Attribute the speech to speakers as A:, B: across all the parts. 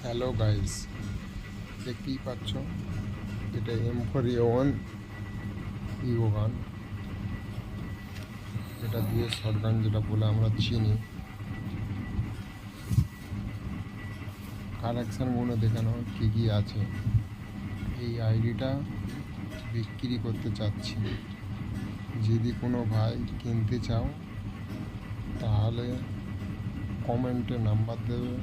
A: Hello guys, দেখতেই পাচ্ছ এটা M4A1 ইগো গান। এটা দিয়ে শটগান যেটা বলে আমরা চিনি। কালেকশানগুলো দেখে নাও কী কী আছে। এই আইডিটা বিক্রি করতে চাচ্ছি। যদি কোনো ভাই কিনতে চাও তাহলে কমেন্টে নাম্বার দেবে,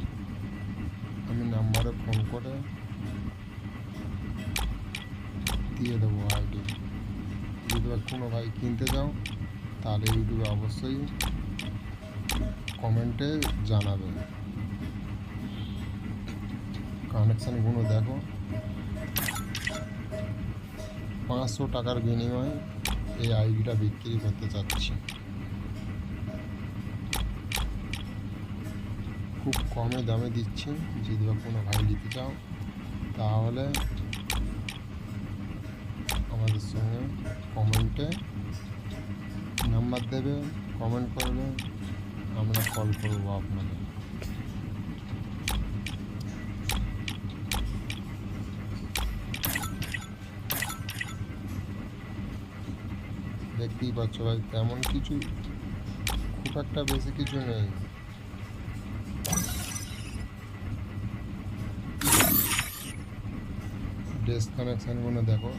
A: আমি নাম্বারে ফোন করে দিয়ে দেবো আইডি। যদি কোনো ভাই কিনতে চাও তাহলে ইউটিউবে অবশ্যই কমেন্টে জানাবে। কানেকশানগুলো দেখো, 500 টাকার বিনিময়ে এই আইডিটা বিক্রি করতে চাচ্ছি। খুব কমে দামে দিচ্ছি। যদি কোনো ভাই নিতে চাও তাহলে আমাদের সঙ্গে কমেন্টে নাম্বার দেবে, কমেন্ট করবে, আমরা কল করবো আপনাদের। দেখতেই পাচ্ছ ভাই, তেমন কিছু খুব একটা বেশি কিছু নেই। ডেস্ক কানেকশানগুলো দেখো,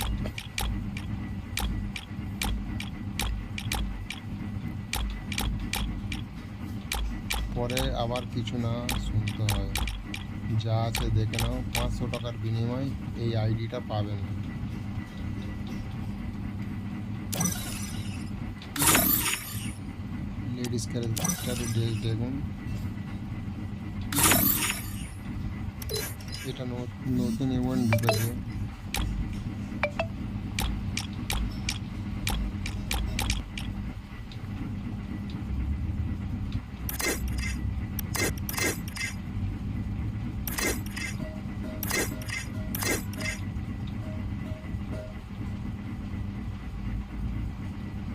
A: পরে আবার কিছু না শুনতে হয়। যা আছে দেখে নাও, 500 টাকার বিনিময়ে এই আইডিটা পাবেন। লেডিস ক্যারেক্টারের ড্রেস দেখুন, এটা নতুন ইভেন্ট ঢুকেছে।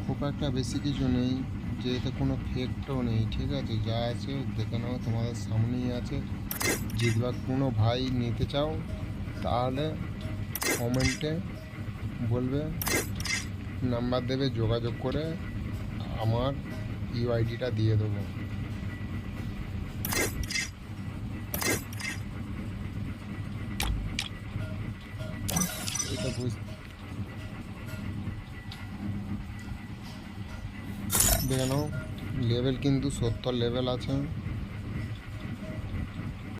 A: খুব একটা বেশি কিছু নেই, যে এতে কোনো ফেকটাও নেই। ঠিক আছে, যা আছে দেখে নাও, তোমাদের সামনেই আছে। যদি কোনো ভাই নিতে চাও তাহলে কমেন্টে বলবে, নাম্বার দেবে, যোগাযোগ করে আমার ইউআইডিটা দিয়ে দেবো। এটা দেখে নাও, লেভেল কিন্তু 70 লেভেল আছে।